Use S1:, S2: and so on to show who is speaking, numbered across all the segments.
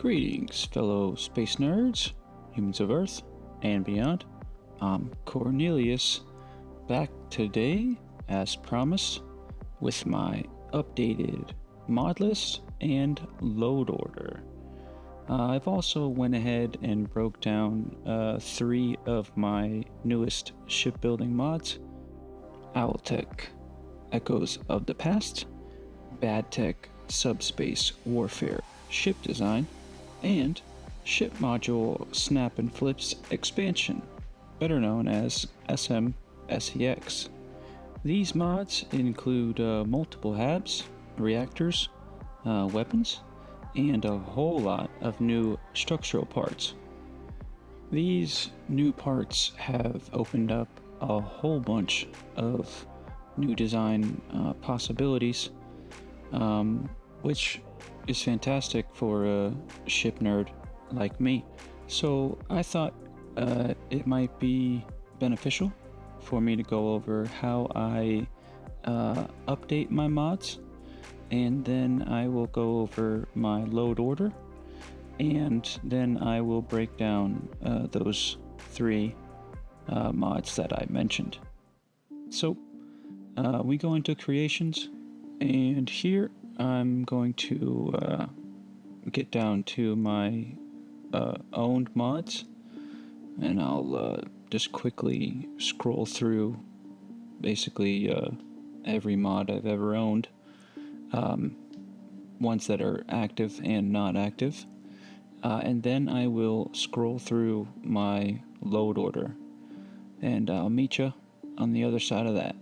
S1: Greetings, fellow space nerds, humans of Earth, and beyond. I'm Cornelius, back today, as promised, with my updated mod list and load order. I've also went ahead and broke down 3 of my newest shipbuilding mods: Owltech, Echoes of the Past, Badtech Subspace Warfare Ship Design, and Ship Module Snap and Flips Expansion, better known as SMSEX. These mods include multiple HABs, reactors, weapons, and a whole lot of new structural parts. These new parts have opened up a whole bunch of new design possibilities, which is fantastic for a ship nerd like me. So I thought it might be beneficial for me to go over how I update my mods, and then I will go over my load order, and then I will break down those 3 mods that I mentioned. So we go into creations, and here I'm going to get down to my owned mods, and I'll just quickly scroll through basically every mod I've ever owned, ones that are active and not active, and then I will scroll through my load order, and I'll meet you on the other side of that.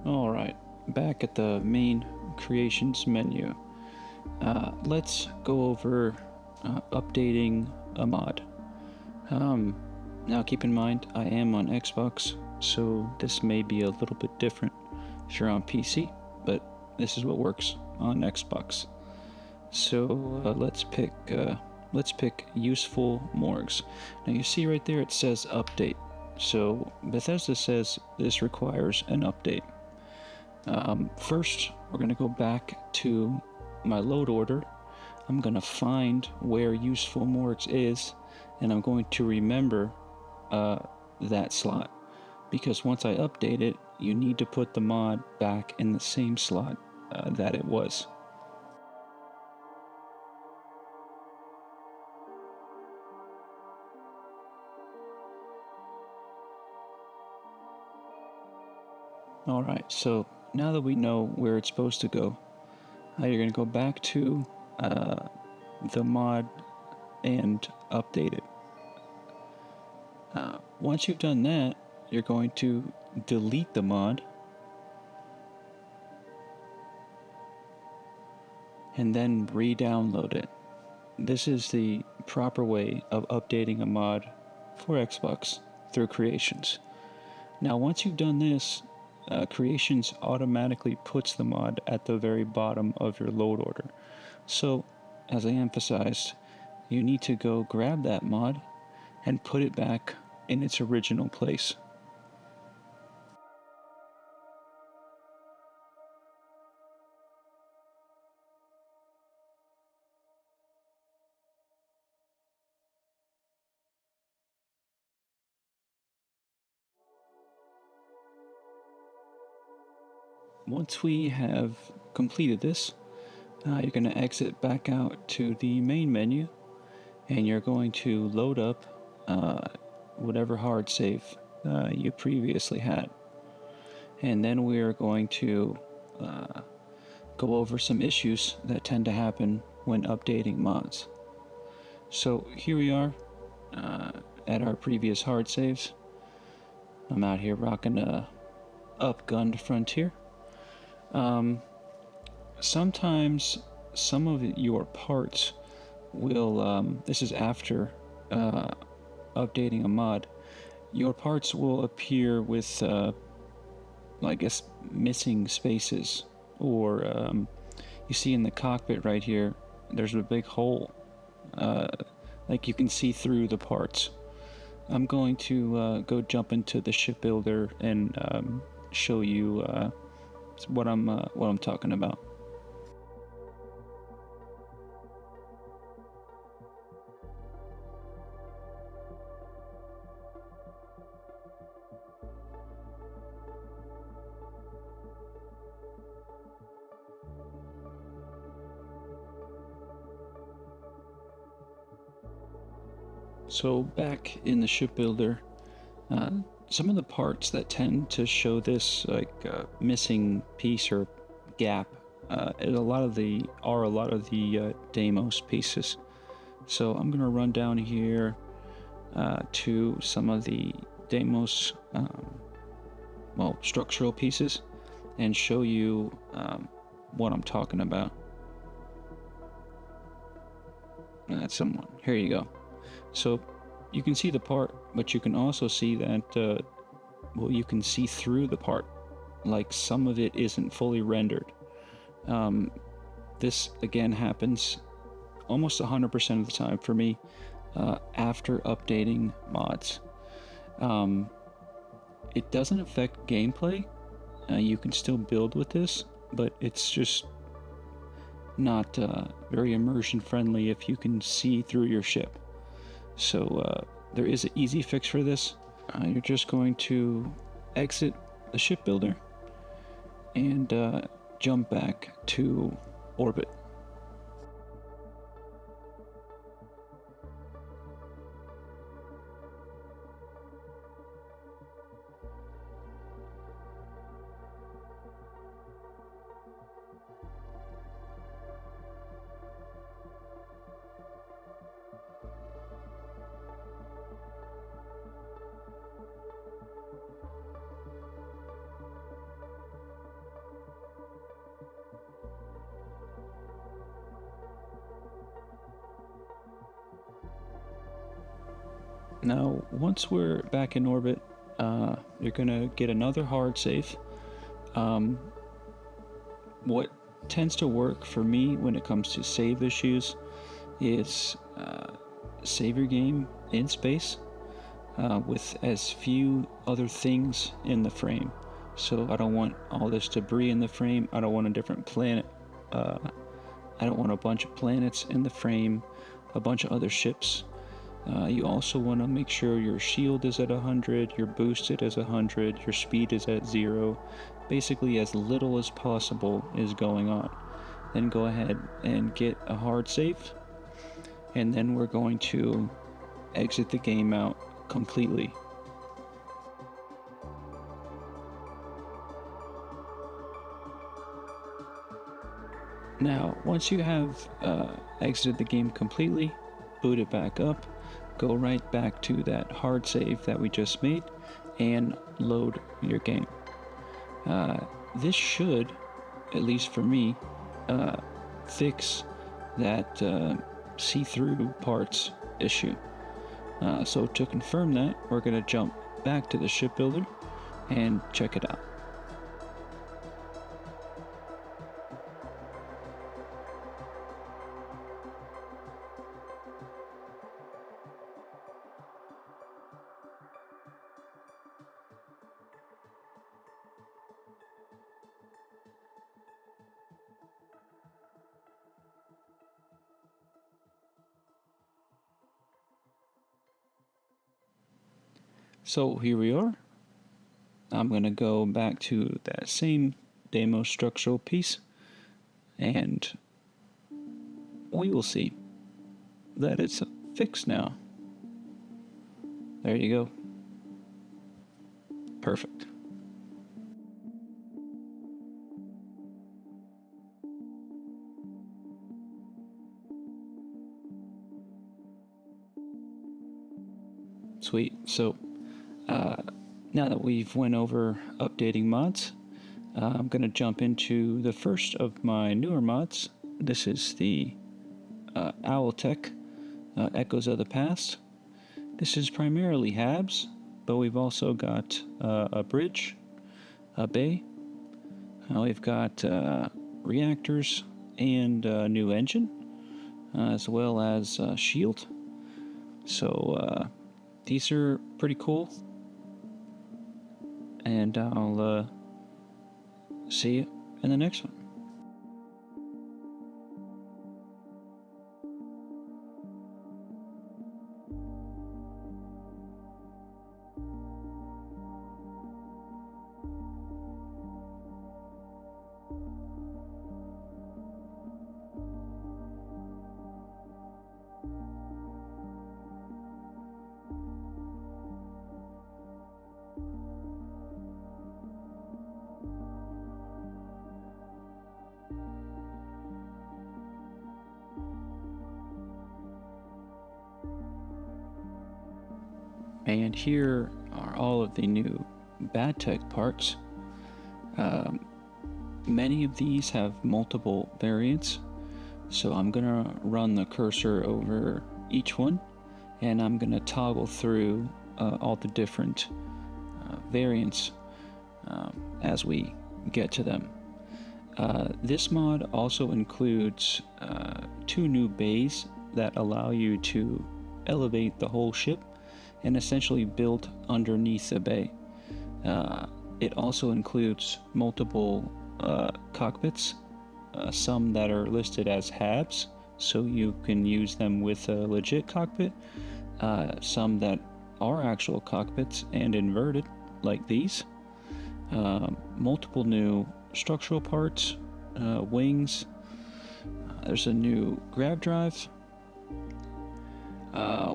S1: Alright, back at the main creations menu. Let's go over updating a mod. Now keep in mind, I am on Xbox, so this may be a little bit different if you're on PC, but this is what works on Xbox. So let's pick let's pick useful morgues. Now you see right there it says update. So Bethesda says this requires an update. First, we're going to go back to my load order. I'm going to find where useful morgues is, and I'm going to remember that slot. Because once I update it, you need to put the mod back in the same slot that it was. Alright, so now that we know where it's supposed to go, you're going to go back to the mod and update it. Once you've done that, you're going to delete the mod and then re-download it. This is the proper way of updating a mod for Xbox through Creations. Now, once you've done this, Creations automatically puts the mod at the very bottom of your load order. So, as I emphasized, you need to go grab that mod and put it back in its original place. Once we have completed this, you're going to exit back out to the main menu, and you're going to load up whatever hard save you previously had. And then we're going to go over some issues that tend to happen when updating mods. So here we are at our previous hard saves. I'm out here rocking a upgunned Frontier. Sometimes some of your parts will, this is after updating a mod, your parts will appear with, I guess, missing spaces. Or you see in the cockpit right here, there's a big hole. Like you can see through the parts. I'm going to go jump into the shipbuilder and show you what I'm talking about. So back in the shipbuilder, some of the parts that tend to show this like missing piece or gap, a lot of the Deimos pieces. So I'm gonna run down here to some of the Deimos, structural pieces, and show you what I'm talking about. That's someone. Here you go. So you can see the part, but you can also see that, you can see through the part. Like some of it isn't fully rendered. This again happens almost 100% of the time for me after updating mods. It doesn't affect gameplay. You can still build with this, but it's just not very immersion friendly if you can see through your ship. So there is an easy fix for this. You're just going to exit the shipbuilder and jump back to orbit. Now, once we're back in orbit, you're gonna get another hard save. What tends to work for me when it comes to save issues is save your game in space with as few other things in the frame. So I don't want all this debris in the frame. I don't want a different planet. I don't want a bunch of planets in the frame, a bunch of other ships. You also want to make sure your shield is at 100, your boosted is 100, your speed is at 0. Basically, as little as possible is going on. Then go ahead and get a hard save, and then we're going to exit the game out completely. Now, once you have exited the game completely, boot it back up, go right back to that hard save that we just made, and load your game. This should, at least for me, fix that see-through parts issue. So to confirm that, we're going to jump back to the shipbuilder and check it out. So here we are. I'm going to go back to that same demo structural piece, and we will see that it's fixed now. There you go. Perfect. Sweet. So now that we've went over updating mods, I'm going to jump into the first of my newer mods. This is the Owltech Echoes of the Past. This is primarily HABs, but we've also got a bridge, a bay. We've got reactors and a new engine, as well as shield. So these are pretty cool. And I'll see you in the next one. And here are all of the new bad tech parts. Many of these have multiple variants, so I'm gonna run the cursor over each one, and I'm gonna toggle through all the different variants as we get to them. This mod also includes 2 new bays that allow you to elevate the whole ship and essentially build underneath the bay. It also includes multiple cockpits, some that are listed as HABs, so you can use them with a legit cockpit, some that are actual cockpits and inverted, like these. Multiple new structural parts, wings. There's a new grav drive.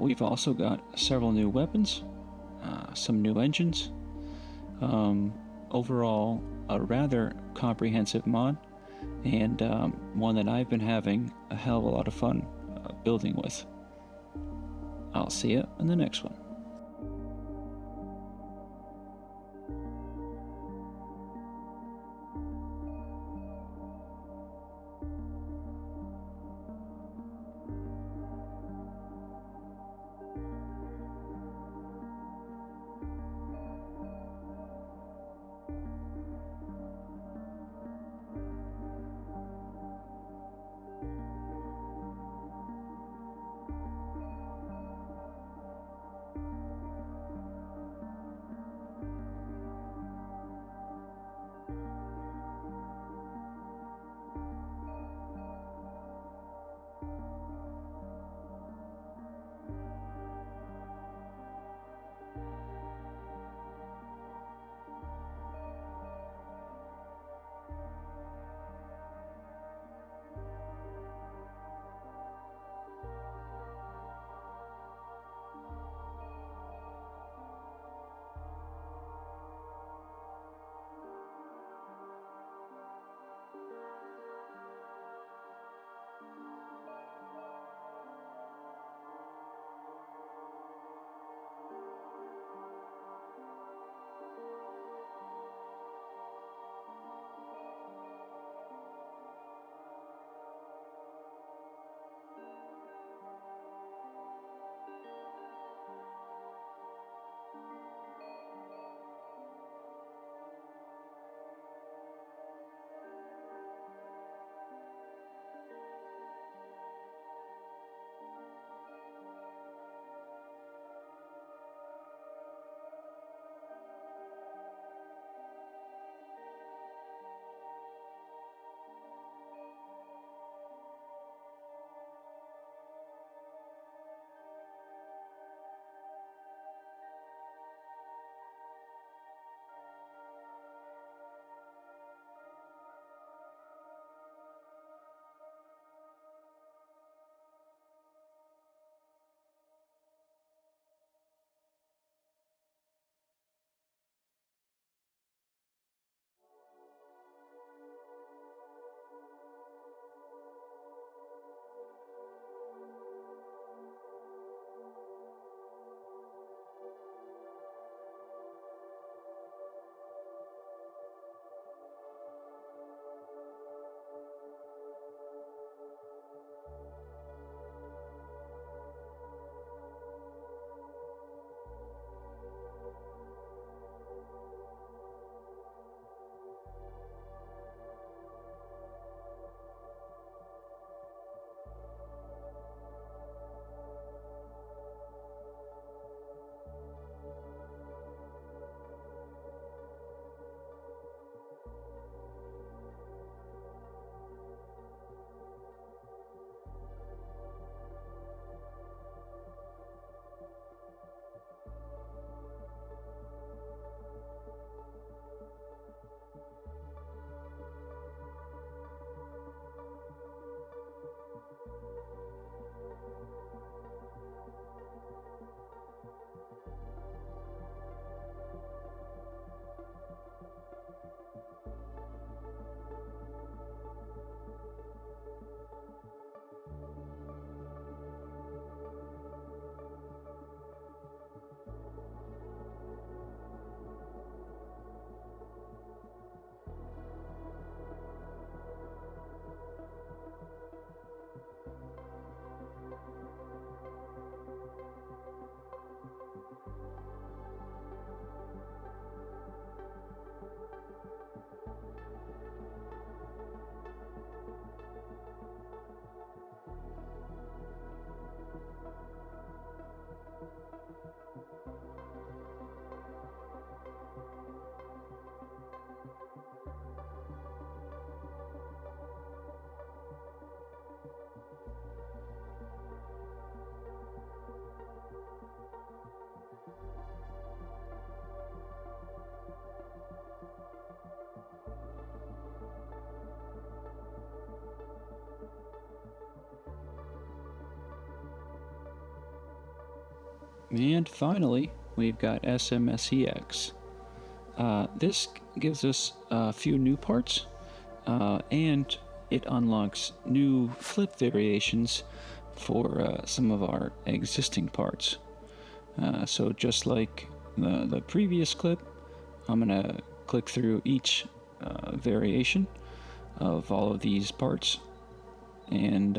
S1: We've also got several new weapons, some new engines. Overall, a rather comprehensive mod, and one that I've been having a hell of a lot of fun building with. I'll see you in the next one. And finally, we've got SMSEX. This gives us a few new parts, and it unlocks new flip variations for some of our existing parts. So just like the previous clip, I'm going to click through each variation of all of these parts, and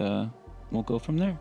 S1: we'll go from there.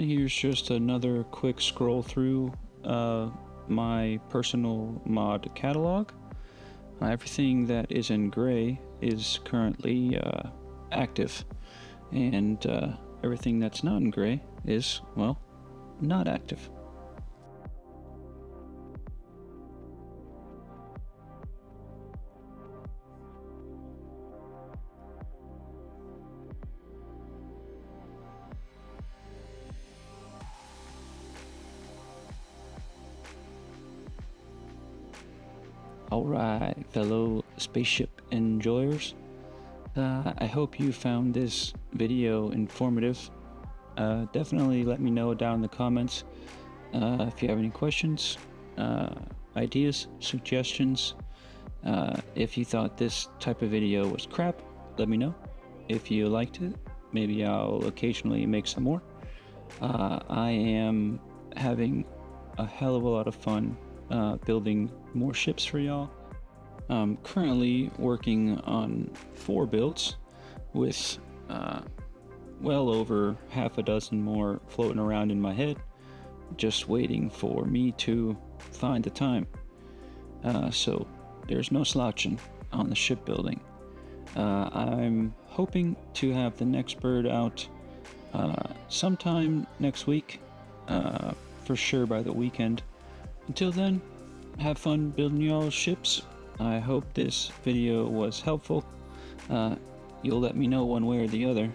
S1: here's just another quick scroll through my personal mod catalog. Everything that is in gray is currently active, and everything that's not in gray is, well, not active. Alright, fellow spaceship enjoyers, I hope you found this video informative. Definitely let me know down in the comments if you have any questions, ideas, suggestions. If you thought this type of video was crap, let me know. If you liked it, maybe I'll occasionally make some more. I am having a hell of a lot of fun building more ships for y'all. I'm currently working on 4 builds with well over half a dozen more floating around in my head, just waiting for me to find the time. So there's no slouching on the shipbuilding. I'm hoping to have the next bird out sometime next week, for sure by the weekend. Until then, have fun building y'all's ships. I hope this video was helpful. You'll let me know one way or the other.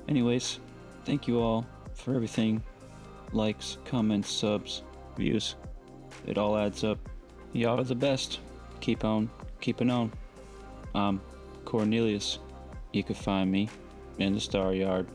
S1: Anyways, thank you all for everything. Likes, comments, subs, views. It all adds up. Y'all are the best. Keep on keeping on. I'm Cornelius. You can find me in the Star Yard.